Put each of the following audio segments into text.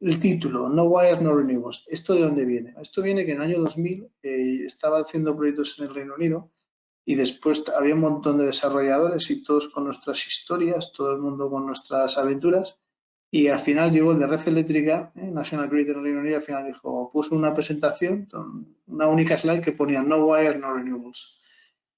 el título, No Wires, No Renewables. ¿Esto de dónde viene? Esto viene que en el año 2000 estaba haciendo proyectos en el Reino Unido y después había un montón de desarrolladores y todos con nuestras historias, todo el mundo con nuestras aventuras. Y al final llegó el de Red Eléctrica, National Grid en el Reino Unido, al final puso una presentación, una única slide que ponía No Wires, No Renewables.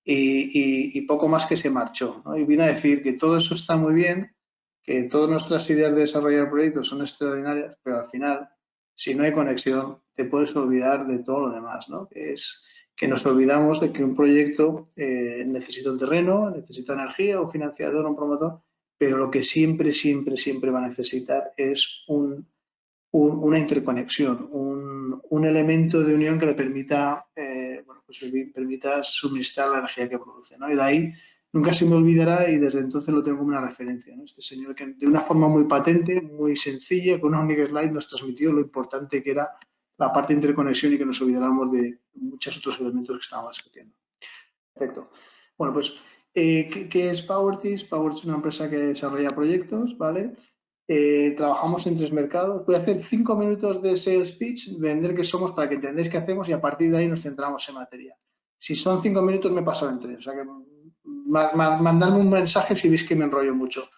Y poco más que se marchó, ¿no? Y vino a decir que todo eso está muy bien, que todas nuestras ideas de desarrollar proyectos son extraordinarias, pero al final, si no hay conexión, te puedes olvidar de todo lo demás, ¿no? Que es que nos olvidamos de que un proyecto necesita un terreno, necesita energía, un financiador, un promotor, pero lo que siempre, siempre, siempre va a necesitar es una interconexión, un elemento de unión que le permita, permita suministrar la energía que produce, ¿no? Y de ahí nunca se me olvidará y desde entonces lo tengo como una referencia, ¿no? Este señor que de una forma muy patente, muy sencilla, con una única slide nos transmitió lo importante que era la parte de interconexión y que nos olvidáramos de muchos otros elementos que estábamos discutiendo. Perfecto. Bueno, pues, ¿qué es Powertis? Powertis es una empresa que desarrolla proyectos, ¿vale? Trabajamos en 3 mercados. Voy a hacer 5 minutos de sales pitch, vender qué somos para que entendáis qué hacemos y a partir de ahí nos centramos en materia. Si son 5 minutos me he pasado en 3, o sea que mandadme un mensaje si veis que me enrollo mucho.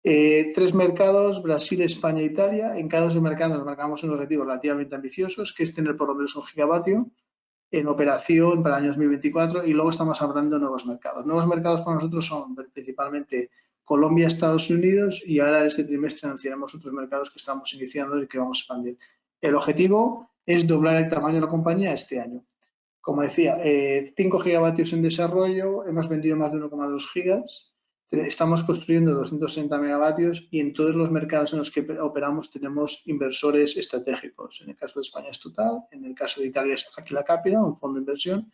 3 mercados, Brasil, España e Italia. En cada 2 mercados nos marcamos unos objetivos relativamente ambiciosos, que es tener por lo menos 1 gigavatio en operación para el año 2024 y luego estamos hablando de nuevos mercados. Nuevos mercados para nosotros son principalmente Colombia, Estados Unidos y ahora este trimestre anunciaremos otros mercados que estamos iniciando y que vamos a expandir. El objetivo es doblar el tamaño de la compañía este año. Como decía, 5 gigavatios en desarrollo, hemos vendido más de 1,2 gigas, estamos construyendo 260 megavatios y en todos los mercados en los que operamos tenemos inversores estratégicos. En el caso de España es Total, en el caso de Italia es Aquila Capital, un fondo de inversión,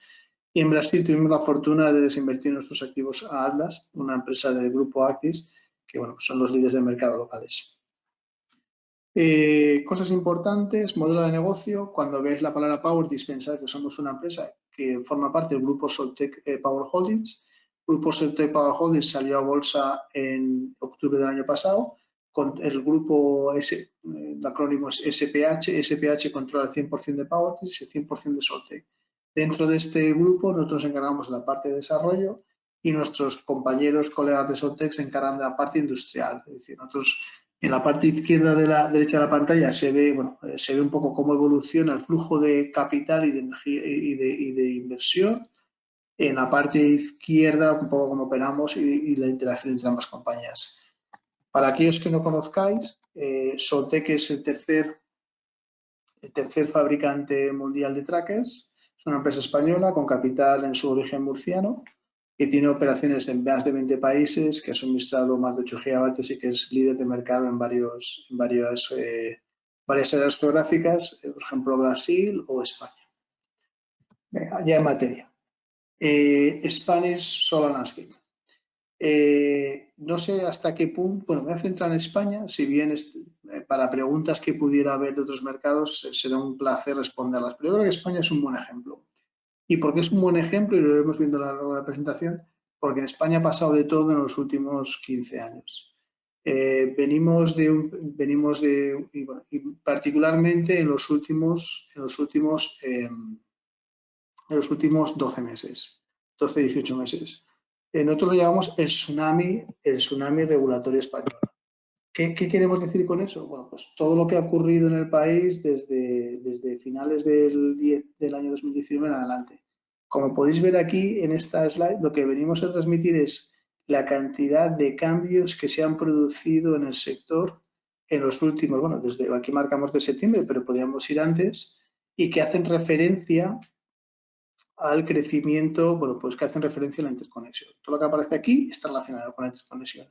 y en Brasil tuvimos la fortuna de desinvertir nuestros activos a Atlas, una empresa del grupo Actis, que bueno, son los líderes del mercado locales. Cosas importantes, modelo de negocio. Cuando veáis la palabra Powertis, pensáis que somos una empresa que forma parte del grupo Soltec Power Holdings. El grupo Soltec Power Holdings salió a bolsa en octubre del año pasado. Con el grupo, el acrónimo es SPH. SPH controla el 100% de Powertis y el 100% de Soltec. Dentro de este grupo, nosotros nos encargamos de la parte de desarrollo y nuestros compañeros, colegas de Soltec se encargan de la parte industrial. Es decir, nosotros en la parte izquierda de la derecha de la pantalla se ve un poco cómo evoluciona el flujo de capital y de energía y de inversión. En la parte izquierda, un poco cómo operamos y la interacción entre ambas compañías. Para aquellos que no conozcáis, Soltec es el tercer fabricante mundial de trackers. Es una empresa española con capital en su origen murciano, que tiene operaciones en más de 20 países, que ha suministrado más de 8 gigavatios y que es líder de mercado en varias áreas geográficas, por ejemplo Brasil o España. Venga, ya en materia. Spanish Solar Landscape. No sé hasta qué punto, bueno, me voy a centrar en España, si bien para preguntas que pudiera haber de otros mercados será un placer responderlas, pero yo creo que España es un buen ejemplo. ¿Y por qué es un buen ejemplo? Y lo iremos viendo a lo largo de la presentación, porque en España ha pasado de todo en los últimos 15 años. Y particularmente en los últimos 12 meses, 18 meses. Nosotros lo llamamos el tsunami regulatorio español. ¿Qué queremos decir con eso? Bueno, pues todo lo que ha ocurrido en el país desde finales del año 2019 en adelante. Como podéis ver aquí en esta slide, lo que venimos a transmitir es la cantidad de cambios que se han producido en el sector en los últimos, bueno, desde aquí marcamos de septiembre, pero podríamos ir antes, y que hacen referencia al crecimiento, bueno, pues que hacen referencia a la interconexión. Todo lo que aparece aquí está relacionado con la interconexión.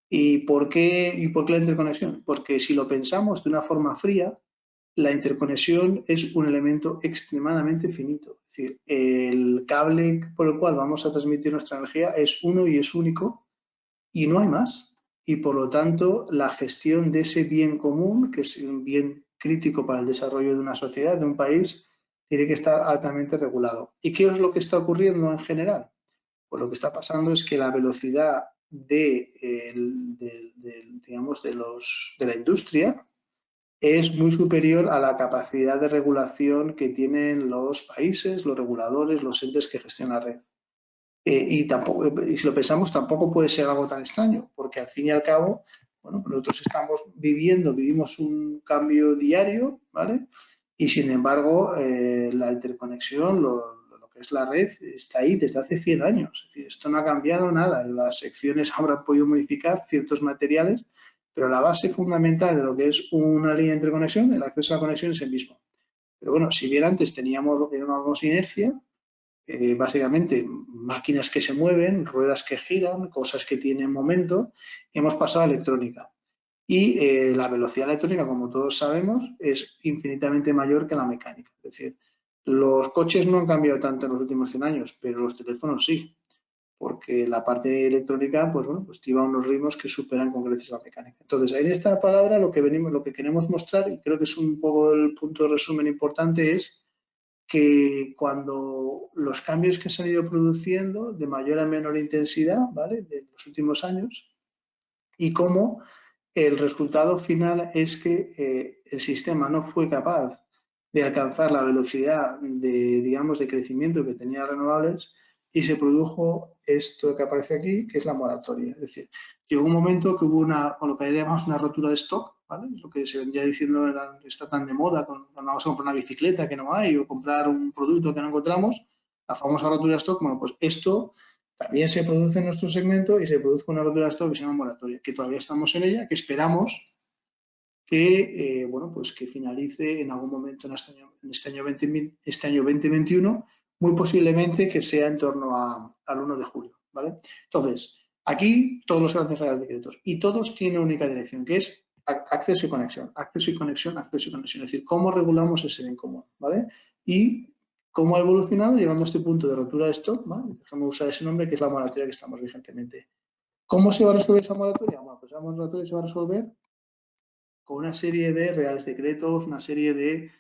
¿Y por qué la interconexión? Porque si lo pensamos de una forma fría, la interconexión es un elemento extremadamente finito. Es decir, el cable por el cual vamos a transmitir nuestra energía es uno y es único y no hay más. Y por lo tanto, la gestión de ese bien común, que es un bien crítico para el desarrollo de una sociedad, de un país, tiene que estar altamente regulado. ¿Y qué es lo que está ocurriendo en general? Pues lo que está pasando es que la velocidad de la industria es muy superior a la capacidad de regulación que tienen los países, los reguladores, los entes que gestionan la red. Y si lo pensamos, tampoco puede ser algo tan extraño, porque al fin y al cabo, bueno, nosotros vivimos un cambio diario, ¿vale? Y sin embargo, la interconexión, lo que es la red, está ahí desde hace 100 años. Es decir, esto no ha cambiado nada. Las secciones ahora han podido modificar ciertos materiales, pero la base fundamental de lo que es una línea de interconexión, el acceso a la conexión es el mismo. Pero bueno, si bien antes teníamos lo que llamamos inercia, básicamente máquinas que se mueven, ruedas que giran, cosas que tienen momento, hemos pasado a electrónica. Y la velocidad electrónica, como todos sabemos, es infinitamente mayor que la mecánica. Es decir, los coches no han cambiado tanto en los últimos 100 años, pero los teléfonos sí, porque la parte electrónica, pues bueno, pues lleva unos ritmos que superan con creces la mecánica. Entonces, ahí en esta palabra lo que queremos mostrar, y creo que es un poco el punto de resumen importante, es que cuando los cambios que se han ido produciendo de mayor a menor intensidad, ¿vale?, de los últimos años, y cómo el resultado final es que el sistema no fue capaz de alcanzar la velocidad de, digamos, de crecimiento que tenía renovables y se produjo esto que aparece aquí, que es la moratoria. Es decir, llegó un momento que hubo lo que llamamos una rotura de stock, ¿vale? Lo que se venía diciendo está tan de moda cuando vamos a comprar una bicicleta que no hay o comprar un producto que no encontramos, la famosa rotura de stock. Bueno, pues esto también se produce en nuestro segmento y se produce una rotura de stock que se llama moratoria, que todavía estamos en ella, que esperamos que, bueno, pues que finalice en algún momento en este año 2021, muy posiblemente que sea en torno al 1 de julio, ¿vale? Entonces, aquí todos los grandes reales decretos y todos tienen una única dirección, que es acceso y conexión, acceso y conexión, acceso y conexión. Es decir, cómo regulamos ese bien común, ¿vale? Y cómo ha evolucionado llegando a este punto de rotura de stock, ¿vale? Dejamos usar ese nombre, que es la moratoria que estamos vigentemente. ¿Cómo se va a resolver esa moratoria? Bueno, pues esa moratoria se va a resolver con una serie de reales decretos, una serie de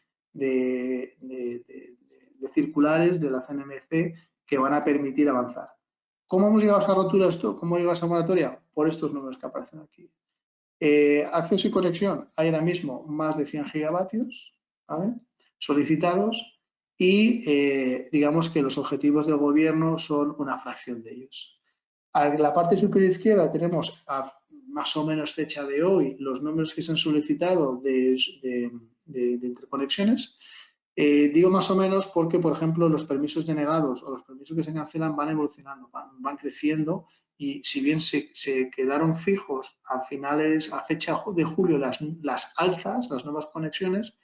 circulares de la CNMC que van a permitir avanzar. ¿Cómo hemos llegado a esa rotura esto? ¿Cómo llegado a esa moratoria? Por estos números que aparecen aquí. Acceso y conexión, hay ahora mismo más de 100 gigavatios, ¿vale?, solicitados, y digamos que los objetivos del gobierno son una fracción de ellos. En la parte superior izquierda tenemos más o menos fecha de hoy los números que se han solicitado de interconexiones. Digo más o menos porque, por ejemplo, los permisos denegados o los permisos que se cancelan van evolucionando, van creciendo, y si bien se quedaron fijos a fecha de julio las alzas, las nuevas conexiones,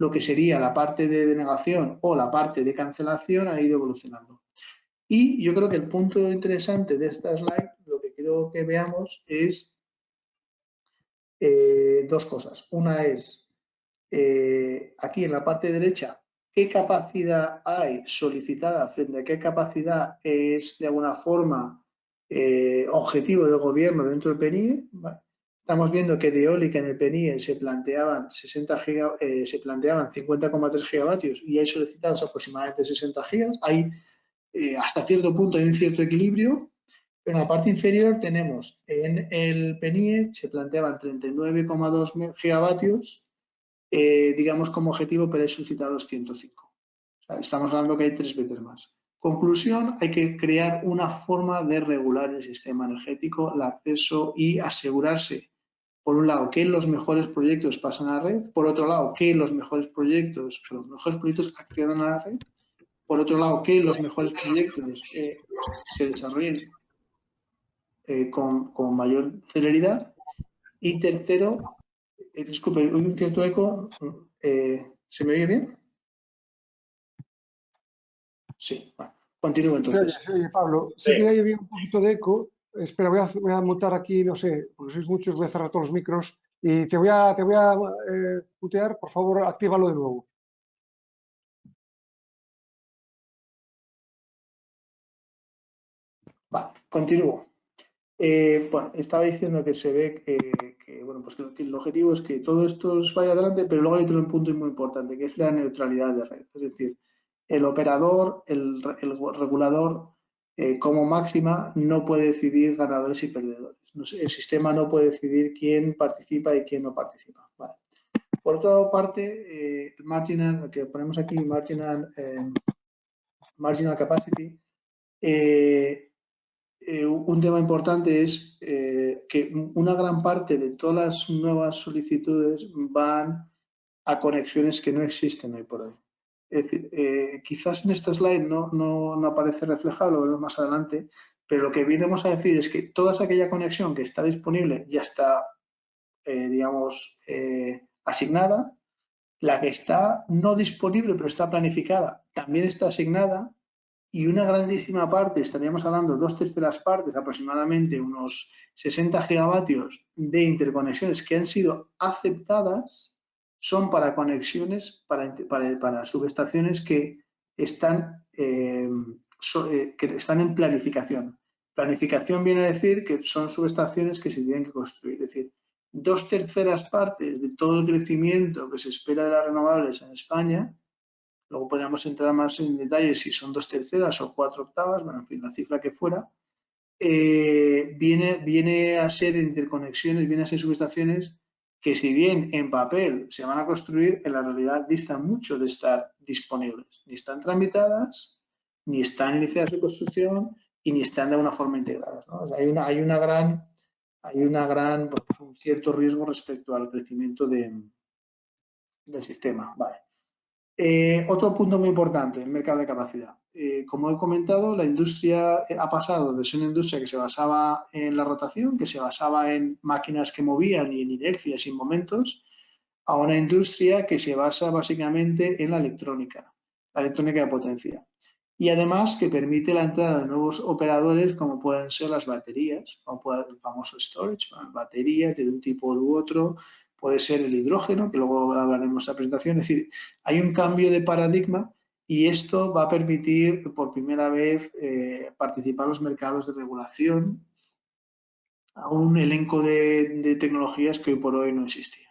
lo que sería la parte de denegación o la parte de cancelación ha ido evolucionando. Y yo creo que el punto interesante de esta slide, lo que quiero que veamos es dos cosas. Una es, aquí en la parte derecha, qué capacidad hay solicitada frente a qué capacidad es de alguna forma objetivo del gobierno dentro del PNIE. ¿Vale? Estamos viendo que de eólica en el PNIE se planteaban 50,3 gigavatios y hay solicitados aproximadamente 60 gigas. Hay hasta cierto punto hay un cierto equilibrio, pero en la parte inferior tenemos, en el PNIE se planteaban 39,2 gigavatios, digamos como objetivo, pero hay solicitados 105. O sea, estamos hablando que hay 3 veces más. Conclusión, hay que crear una forma de regular el sistema energético, el acceso, y asegurarse, por un lado, que los mejores proyectos pasan a la red, por otro lado, que los mejores proyectos accedan a la red, por otro lado, que los mejores proyectos se desarrollen con mayor celeridad. Y tercero, disculpe, hay un cierto eco. ¿Se me oye bien? Sí, bueno, continúo entonces. Se oye, Pablo. Sí que hay un poquito de eco. Espera, voy a mutar aquí, no sé, porque sois muchos, voy a cerrar todos los micros y te voy a mutear. Por favor, actívalo de nuevo. Vale, continúo. Bueno, estaba diciendo que se ve que bueno, pues que el objetivo es que todo esto vaya adelante, pero luego hay otro punto muy importante, que es la neutralidad de red. Es decir, el operador, el regulador, como máxima, no puede decidir ganadores y perdedores. El sistema no puede decidir quién participa y quién no participa. ¿Vale? Por otra parte, el marginal, que ponemos aquí, marginal capacity, un tema importante es que una gran parte de todas las nuevas solicitudes van a conexiones que no existen hoy por hoy. Es decir, quizás en esta slide no aparece reflejado, lo veremos más adelante, pero lo que venimos a decir es que toda aquella conexión que está disponible ya está, digamos, asignada. La que está no disponible pero está planificada también está asignada, y una grandísima parte, estaríamos hablando 2/3 partes, aproximadamente unos 60 gigavatios de interconexiones que han sido aceptadas, son para conexiones, para subestaciones que están en planificación. Planificación viene a decir que son subestaciones que se tienen que construir. Es decir, 2/3 partes de todo el crecimiento que se espera de las renovables en España. Luego podríamos entrar más en detalle si son 2/3 o 4/8, bueno, en fin, la cifra que fuera, viene a ser interconexiones, viene a ser subestaciones que, si bien en papel se van a construir, en la realidad distan mucho de estar disponibles. Ni están tramitadas, ni están iniciadas su construcción y ni están de alguna forma integradas, ¿no? O sea, hay un cierto riesgo respecto al crecimiento del sistema. Vale. Otro punto muy importante, el mercado de capacidad. Como he comentado, la industria ha pasado de ser una industria que se basaba en la rotación, que se basaba en máquinas que movían y en inercias y en momentos, a una industria que se basa básicamente en la electrónica de potencia. Y además que permite la entrada de nuevos operadores como pueden ser las baterías, como puede ser el famoso storage, baterías de un tipo u otro, puede ser el hidrógeno, que luego hablaremos en la presentación. Es decir, hay un cambio de paradigma y esto va a permitir por primera vez participar en los mercados de regulación a un elenco de tecnologías que hoy por hoy no existían.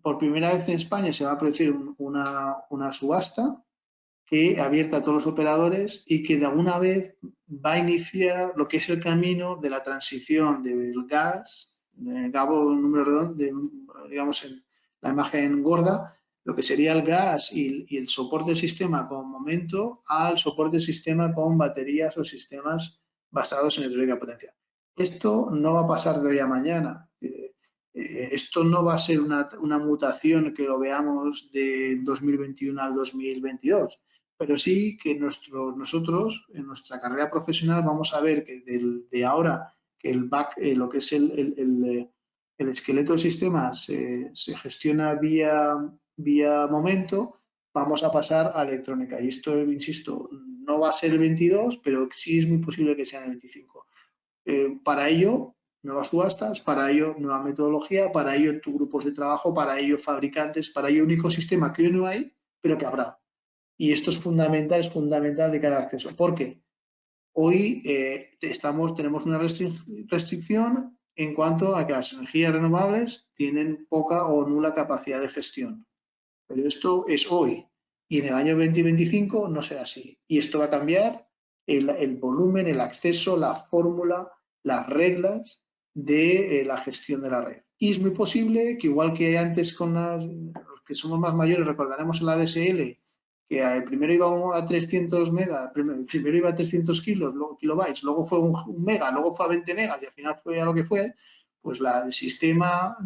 Por primera vez en España se va a producir una subasta que abierta a todos los operadores y que de alguna vez va a iniciar lo que es el camino de la transición del gas, Gabo, un número redondo, digamos en la imagen gorda, lo que sería el gas y el soporte del sistema con momento al soporte del sistema con baterías o sistemas basados en electrónica potencia. Esto no va a pasar de hoy a mañana. Esto no va a ser una mutación que lo veamos de 2021 al 2022, pero sí que nosotros en nuestra carrera profesional vamos a ver que de ahora que lo que es el esqueleto del sistema se gestiona vía momento, vamos a pasar a electrónica. Y esto, insisto, no va a ser el 22, pero sí es muy posible que sea en el 25. Para ello, nuevas subastas, para ello, nueva metodología, para ello, grupos de trabajo, para ello, fabricantes, para ello, un ecosistema que hoy no hay, pero que habrá. Y esto es fundamental de cara al acceso. ¿Por qué? Hoy tenemos una restricción en cuanto a que las energías renovables tienen poca o nula capacidad de gestión. Pero esto es hoy. Y en el año 2025 no será así. Y esto va a cambiar el volumen, el acceso, la fórmula, las reglas de la gestión de la red. Y es muy posible que, igual que antes con los que somos más mayores, recordaremos en la DSL, que primero iba a 300 megas, primero iba a 300 kilobytes, luego fue un mega, luego fue a 20 megas y al final fue a lo que fue, pues el sistema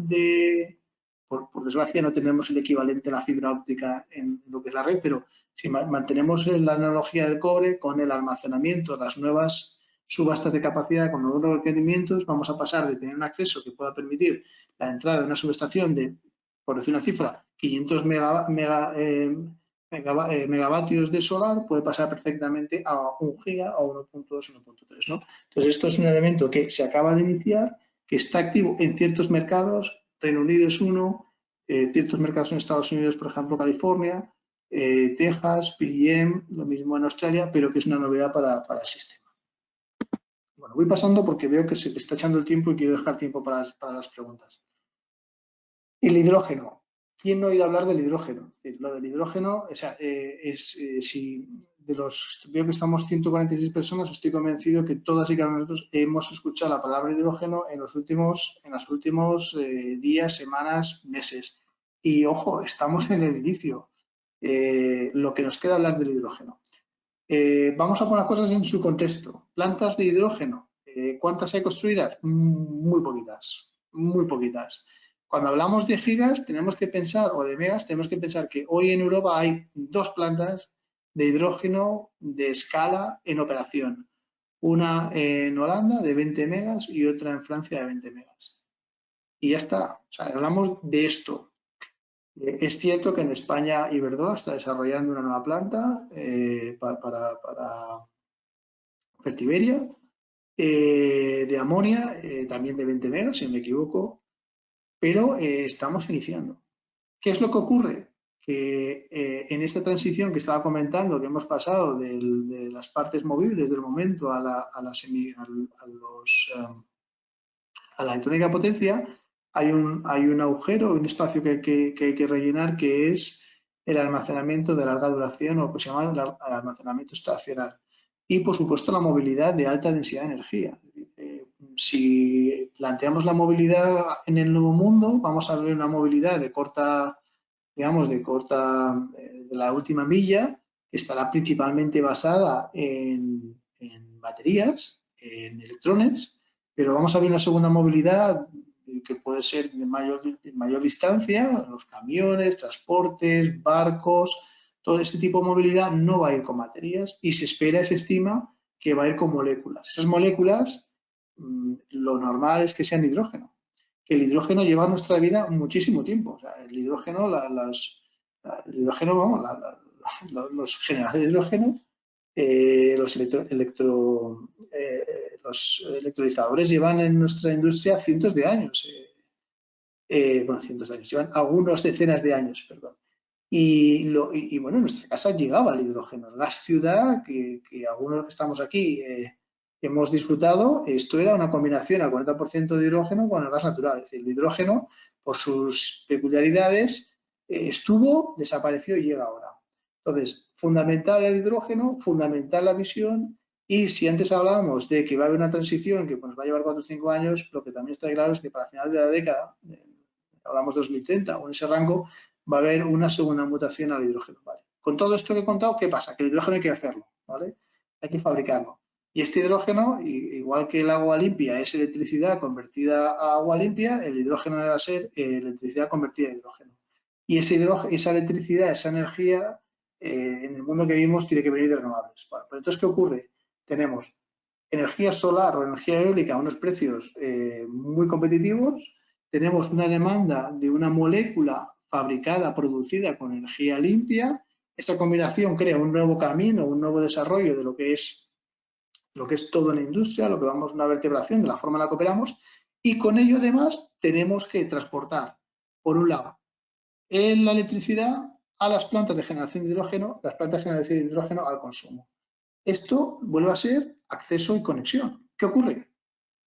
por desgracia no tenemos el equivalente a la fibra óptica en lo que es la red, pero si mantenemos la analogía del cobre con el almacenamiento, las nuevas subastas de capacidad con nuevos requerimientos, vamos a pasar de tener un acceso que pueda permitir la entrada de una subestación de, por decir una cifra, 500 megavatios de solar, puede pasar perfectamente a 1 giga o 1.2, 1.3, ¿no? Entonces, esto es un elemento que se acaba de iniciar, que está activo en ciertos mercados. Reino Unido es uno, ciertos mercados en Estados Unidos, por ejemplo, California, Texas, PJM, lo mismo en Australia, pero que es una novedad para el sistema. Bueno, voy pasando porque veo que se me está echando el tiempo y quiero dejar tiempo para las preguntas. El hidrógeno. ¿Quién no ha oído hablar del hidrógeno? Lo del hidrógeno, o sea, si veo que estamos 146 personas, estoy convencido que todas y cada uno de nosotros hemos escuchado la palabra hidrógeno en los últimos días, semanas, meses. Y ojo, estamos en el inicio. Lo que nos queda hablar del hidrógeno. Vamos a poner cosas en su contexto. Plantas de hidrógeno, ¿cuántas hay construidas? Muy poquitas, muy poquitas. Cuando hablamos de gigas tenemos que pensar, o de megas, tenemos que pensar que hoy en Europa hay 2 plantas de hidrógeno de escala en operación. Una en Holanda de 20 megas y otra en Francia de 20 megas. Y ya está. O sea, hablamos de esto. Es cierto que en España Iberdrola está desarrollando una nueva planta para Fertiberia de amonia, también de 20 megas, si no me equivoco, pero estamos iniciando. ¿Qué es lo que ocurre? Que en esta transición que estaba comentando, que hemos pasado de las partes movibles del momento a la electrónica potencia, hay un agujero, un espacio que hay que rellenar, que es el almacenamiento de larga duración, o lo que se llama el almacenamiento estacional. Y, por supuesto, la movilidad de alta densidad de energía. Si planteamos la movilidad en el nuevo mundo, vamos a ver una movilidad de corta, digamos, de la última milla, que estará principalmente basada en baterías, en electrones, pero vamos a ver una segunda movilidad que puede ser de mayor distancia, los camiones, transportes, barcos, todo este tipo de movilidad no va a ir con baterías y se estima que va a ir con moléculas. Esas moléculas, lo normal es que sean hidrógeno, que el hidrógeno lleva a nuestra vida muchísimo tiempo. O sea, el hidrógeno, los generadores de hidrógeno, los electrolizadores llevan en nuestra industria cientos de años. Cientos de años, llevan algunas decenas de años, perdón. Y bueno, en nuestra casa llegaba el hidrógeno. El gas ciudad, que algunos que estamos aquí hemos disfrutado, esto era una combinación al 40% de hidrógeno con el gas natural. Es decir, el hidrógeno, por sus peculiaridades, estuvo, desapareció y llega ahora. Entonces, fundamental el hidrógeno, fundamental la visión, y si antes hablábamos de que va a haber una transición que nos va a llevar 4 o 5 años, lo que también está claro es que para final de la década, hablamos de 2030 o en ese rango, va a haber una segunda mutación al hidrógeno. ¿Vale? Con todo esto que he contado, ¿qué pasa? Que el hidrógeno hay que hacerlo, ¿vale? Hay que fabricarlo. Y este hidrógeno, igual que el agua limpia es electricidad convertida a agua limpia, el hidrógeno debe ser electricidad convertida a hidrógeno. Y esa electricidad, esa energía, en el mundo que vivimos, tiene que venir de renovables. Bueno, pues entonces, ¿qué ocurre? Tenemos energía solar o energía eólica a unos precios muy competitivos. Tenemos una demanda de una molécula fabricada, producida con energía limpia. Esa combinación crea un nuevo camino, un nuevo desarrollo de lo que es todo en la industria, lo que vamos a una vertebración de la forma en la que operamos, y con ello además tenemos que transportar, por un lado, la electricidad a las plantas de generación de hidrógeno, las plantas de generación de hidrógeno al consumo. Esto vuelve a ser acceso y conexión. ¿Qué ocurre?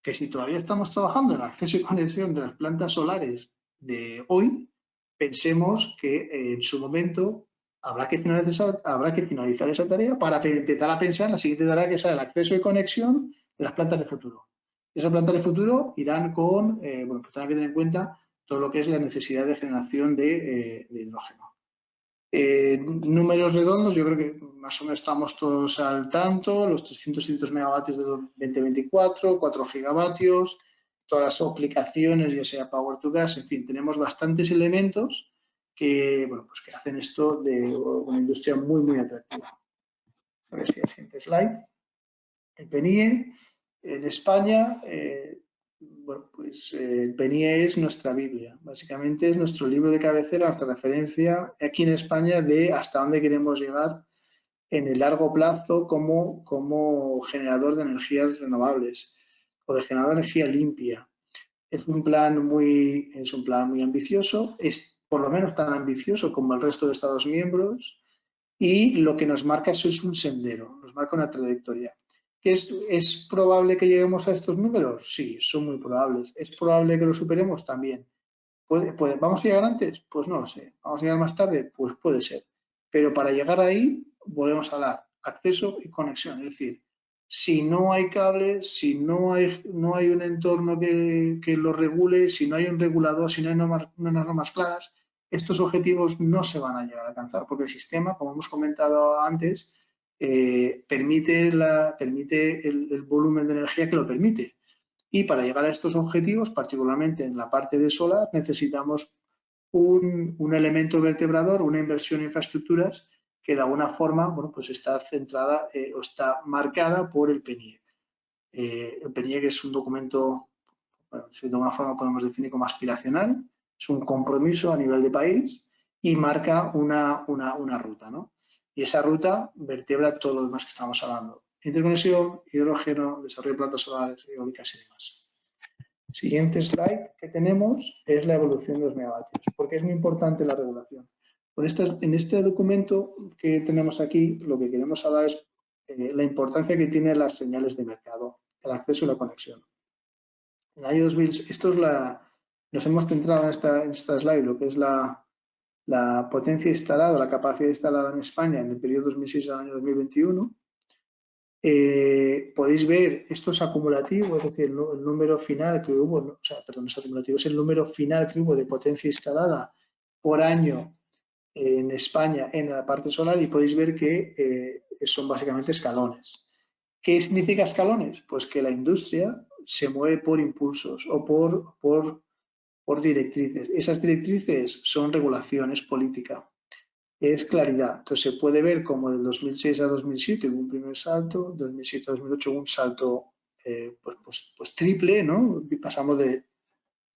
Que si todavía estamos trabajando en el acceso y conexión de las plantas solares de hoy, pensemos que en su momento habrá que finalizar esa tarea para empezar a pensar en la siguiente tarea, que será el acceso y conexión de las plantas de futuro. Esas plantas de futuro irán con, pues tendrán que tener en cuenta todo lo que es la necesidad de generación de hidrógeno. Números redondos, yo creo que más o menos estamos todos al tanto, los 300 megavatios de 2024, 4 gigavatios, todas las aplicaciones, ya sea Power to Gas, en fin, tenemos bastantes elementos que, bueno, pues que hacen esto de una industria muy, muy atractiva. A ver si el siguiente slide. El PNIE en España, bueno, pues el PNIE es nuestra Biblia, básicamente es nuestro libro de cabecera, nuestra referencia aquí en España de hasta dónde queremos llegar en el largo plazo como generador de energías renovables o de generador de energía limpia. Es un plan muy ambicioso, es por lo menos tan ambicioso como el resto de Estados miembros, y lo que nos marca eso es un sendero, nos marca una trayectoria. ¿Es probable que lleguemos a estos números? Sí, son muy probables. ¿Es probable que los superemos? También. ¿Vamos a llegar antes? Pues no lo sé. ¿Vamos a llegar más tarde? Pues puede ser. Pero para llegar ahí, volvemos a hablar. acceso y conexión. Es decir, si no hay cables, si no hay un entorno que lo regule, si no hay un regulador, si no hay unas normas claras, estos objetivos no se van a llegar a alcanzar, porque el sistema, como hemos comentado antes, permite el volumen de energía que lo permite. Y para llegar a estos objetivos, particularmente en la parte de solar, necesitamos un elemento vertebrador, una inversión en infraestructuras que de alguna forma, bueno, pues está centrada o está marcada por el PNIEC. El PNIEC es un documento, bueno, de alguna forma podemos definir como aspiracional, es un compromiso a nivel de país y marca una ruta, ¿no? Y esa ruta vertebra todo lo demás que estamos hablando. Interconexión, hidrógeno, desarrollo de plantas solares, eólicas y demás. Siguiente slide que tenemos es la evolución de los megavatios, porque es muy importante la regulación. En este documento que tenemos aquí, lo que queremos hablar es la importancia que tienen las señales de mercado, el acceso y la conexión. En el año 2000, nos hemos centrado en esta slide, lo que es la potencia instalada, la capacidad instalada en España en el periodo 2006 al año 2021. Podéis ver, esto es acumulativo, es decir, el número final que hubo, o sea, perdón, no es acumulativo, es el número final que hubo de potencia instalada por año en España en la parte solar y podéis ver que son básicamente escalones. ¿Qué significa escalones? Pues que la industria se mueve por impulsos o por directrices. Esas directrices son regulaciones política. Es claridad. Entonces se puede ver como del 2006 a 2007 hubo un primer salto, 2007 a 2008 hubo un salto pues triple, ¿no? Pasamos de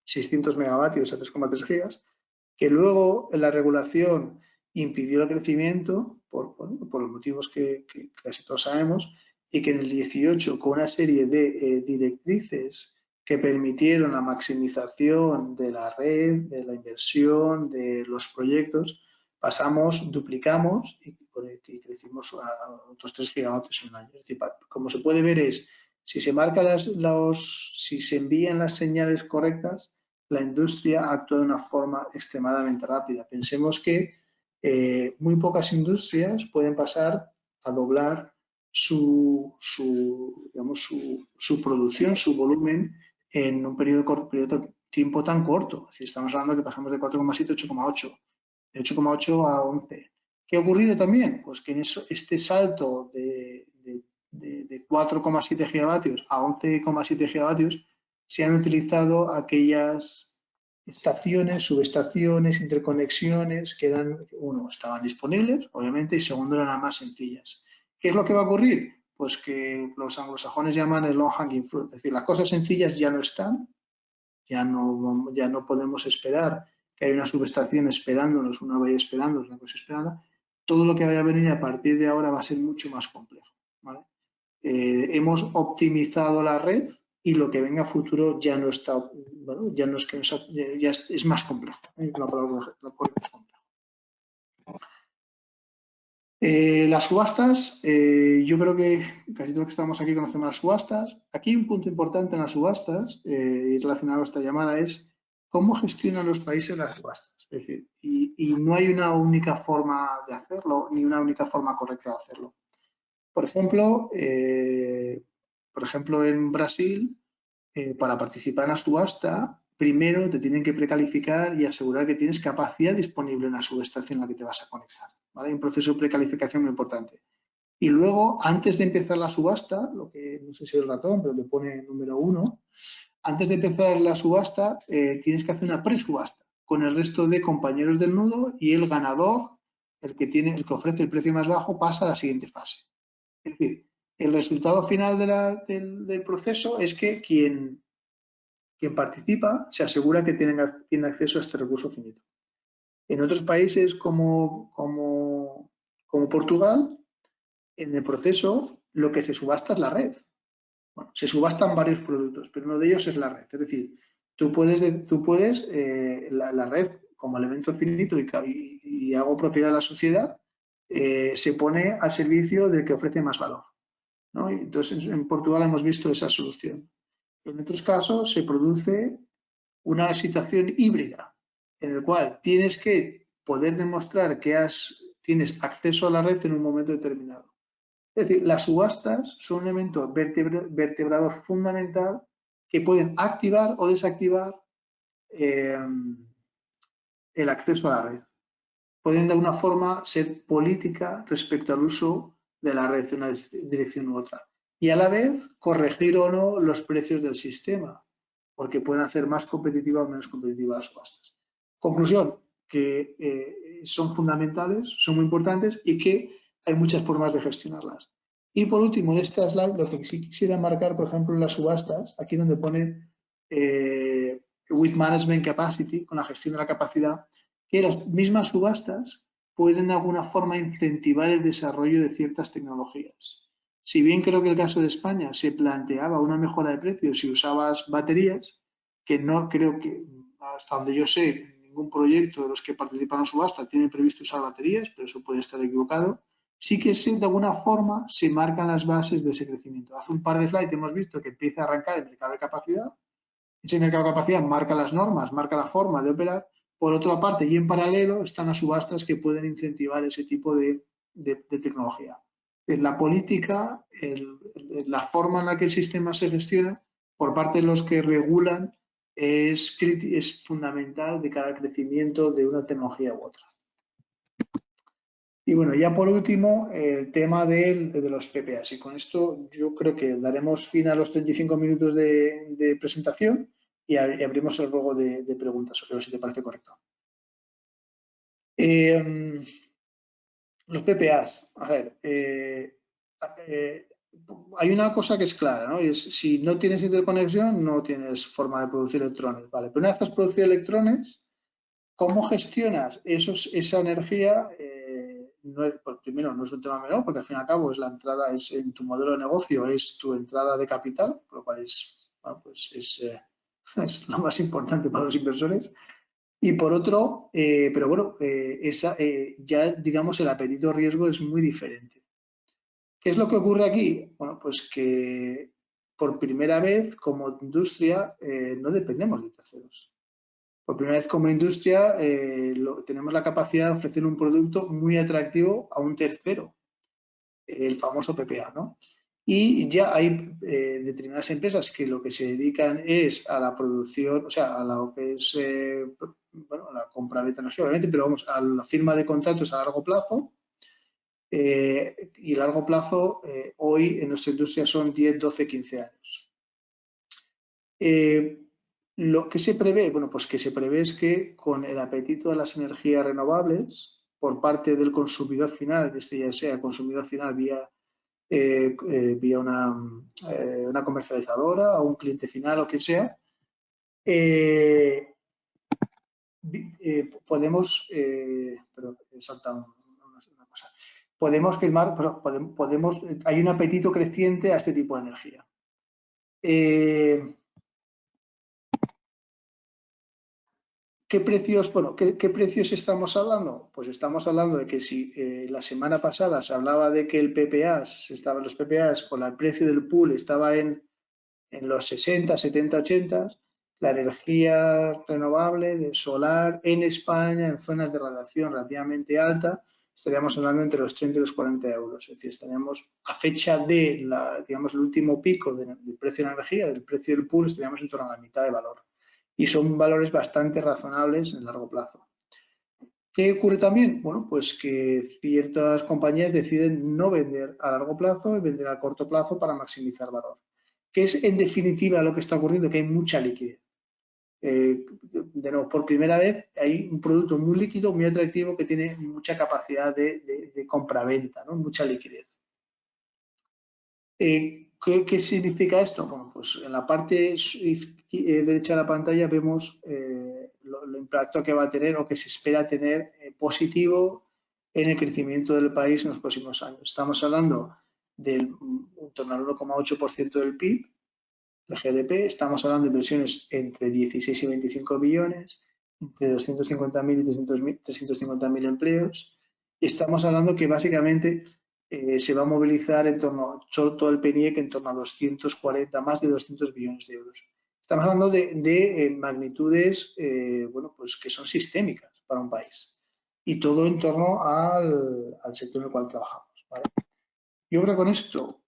600 megavatios a 3,3 gigas, que luego la regulación impidió el crecimiento por los motivos que casi todos sabemos, y que en el 18 con una serie de directrices que permitieron la maximización de la red, de la inversión, de los proyectos, duplicamos y crecimos a otros 3 gigavatios en un año. Es decir, como se puede ver si se marcan si se envían las señales correctas, la industria actúa de una forma extremadamente rápida. Pensemos que muy pocas industrias pueden pasar a doblar su producción, su volumen en un periodo de tiempo tan corto. Es decir, estamos hablando que pasamos de 4,7 a 8,8. De 8,8 a 11. ¿Qué ha ocurrido también? Pues que en este salto de 4,7 gigavatios a 11,7 gigavatios se han utilizado aquellas estaciones, subestaciones, interconexiones que estaban disponibles, obviamente, y segundo, eran las más sencillas. ¿Qué es lo que va a ocurrir? Pues que los anglosajones llaman el long hanging fruit, es decir, las cosas sencillas ya no están, ya no podemos esperar que hay una subestación esperándonos, una valla esperándonos, una cosa esperada. Todo lo que vaya a venir a partir de ahora va a ser mucho más complejo, ¿vale? Hemos optimizado la red y lo que venga a futuro ya no está, bueno, ya no es que ya es más complejo. La palabra es complejo. Las subastas, yo creo que casi todos los que estamos aquí conocemos las subastas. Aquí un punto importante en las subastas y relacionado a esta llamada es cómo gestionan los países las subastas. Es decir, y no hay una única forma de hacerlo ni una única forma correcta de hacerlo. Por ejemplo, en Brasil, para participar en la subasta, primero te tienen que precalificar y asegurar que tienes capacidad disponible en la subestación en la que te vas a conectar, ¿vale? Hay un proceso de precalificación muy importante. Y luego, antes de empezar la subasta, lo que no sé si es el ratón, pero le pone número 1, antes de empezar la subasta, tienes que hacer una pre-subasta con el resto de compañeros del nudo y el ganador, el que ofrece el precio más bajo, pasa a la siguiente fase. Es decir, el resultado final del proceso es que quien participa se asegura que tiene acceso a este recurso finito. En otros países como Portugal, en el proceso lo que se subasta es la red. Bueno, se subastan varios productos, pero uno de ellos es la red. Es decir, tú puedes la red como elemento finito y hago propiedad de la sociedad, se pone al servicio del que ofrece más valor, ¿no? Entonces, en Portugal hemos visto esa solución. En otros casos se produce una situación híbrida, en el cual tienes que poder demostrar que tienes acceso a la red en un momento determinado. Es decir, las subastas son un elemento vertebrador fundamental que pueden activar o desactivar el acceso a la red. Pueden de alguna forma ser política respecto al uso de la red de una dirección u otra. Y a la vez corregir o no los precios del sistema, porque pueden hacer más competitivas o menos competitivas las subastas. Conclusión, que son fundamentales, son muy importantes y que hay muchas formas de gestionarlas. Y por último, de esta slide, lo que sí quisiera marcar, por ejemplo, en las subastas, aquí donde pone with management capacity, con la gestión de la capacidad, que las mismas subastas pueden de alguna forma incentivar el desarrollo de ciertas tecnologías. Si bien creo que el caso de España se planteaba una mejora de precios si usabas baterías, que no creo que, hasta donde yo sé, ningún proyecto de los que participan en subasta tiene previsto usar baterías, pero eso puede estar equivocado, sí que de alguna forma se marcan las bases de ese crecimiento. Hace un par de slides hemos visto que empieza a arrancar el mercado de capacidad. Ese mercado de capacidad marca las normas, marca la forma de operar. Por otra parte, y en paralelo, están las subastas que pueden incentivar ese tipo de tecnología. La política, la forma en la que el sistema se gestiona por parte de los que regulan es fundamental de cara al crecimiento de una tecnología u otra. Y bueno, ya por último, el tema de los PPAs. Y con esto yo creo que daremos fin a los 35 minutos de presentación y abrimos el ruego de preguntas, o si te parece correcto. Los PPAs, a ver, hay una cosa que es clara, ¿no? Y es, si no tienes interconexión, no tienes forma de producir electrones, ¿vale? Pero una vez has producido electrones, ¿cómo gestionas esa energía? No es, pues primero, no es un tema menor, porque al fin y al cabo es la entrada, es en tu modelo de negocio, es tu entrada de capital, lo cual es, bueno, pues es lo más importante para los inversores. Y por otro, pero bueno, ya digamos el apetito riesgo es muy diferente. ¿Qué es lo que ocurre aquí? Bueno, pues que por primera vez como industria no dependemos de terceros. Por primera vez como industria tenemos la capacidad de ofrecer un producto muy atractivo a un tercero, el famoso PPA, ¿no? Y ya hay determinadas empresas que lo que se dedican es a la producción, o sea, a lo que es, bueno, a la compra-venta de energía, obviamente, pero vamos, a la firma de contratos a largo plazo. Y largo plazo, hoy en nuestra industria son 10, 12, 15 años. Lo que se prevé, bueno, pues que se prevé es que con el apetito de las energías renovables por parte del consumidor final, este ya sea consumidor final vía una comercializadora o un cliente final o quien sea, podemos, pero salta una cosa, podemos firmar, hay un apetito creciente a este tipo de energía. ¿Qué precios, bueno, qué precios estamos hablando? Pues estamos hablando de que si la semana pasada se hablaba de que los PPAs con el precio del pool estaba en los 60, 70, 80, la energía renovable de solar en España, en zonas de radiación relativamente alta, estaríamos hablando entre los 30 y los 40 euros. Es decir, estaríamos a fecha de digamos, el último pico del precio de la energía, del precio del pool, estaríamos en torno a la mitad de valor. Y son valores bastante razonables en largo plazo. ¿Qué ocurre también? Bueno, pues que ciertas compañías deciden no vender a largo plazo y vender a corto plazo para maximizar valor. ¿Qué es en definitiva lo que está ocurriendo? Que hay mucha liquidez. De nuevo, por primera vez hay un producto muy líquido, muy atractivo, que tiene mucha capacidad de compra-venta, ¿no? Mucha liquidez. ¿Qué significa esto? Bueno, pues en la parte derecha de la pantalla vemos el impacto que va a tener o que se espera tener positivo en el crecimiento del país en los próximos años. Estamos hablando del en torno al 1,8% del PIB, del GDP, estamos hablando de inversiones entre 16 y 25 billones, entre 250.000 y 350.000 empleos, y estamos hablando que básicamente se va a movilizar en torno, todo el PNIEC en torno a 240, más de 200 billones de euros. Estamos hablando de magnitudes, bueno, pues que son sistémicas para un país. Y todo en torno al sector en el cual trabajamos, ¿vale? Yo creo que con esto,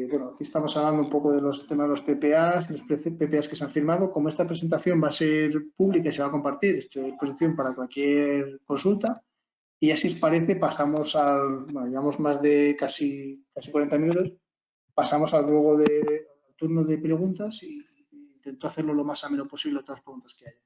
bueno, aquí estamos hablando un poco de los temas de los PPAs, los PPAs que se han firmado. Como esta presentación va a ser pública y se va a compartir, estoy a disposición para cualquier consulta. Y así os parece, pasamos al, bueno, llevamos más de casi 40 minutos, pasamos al turno de preguntas y intento hacerlo lo más ameno posible a todas las preguntas que haya.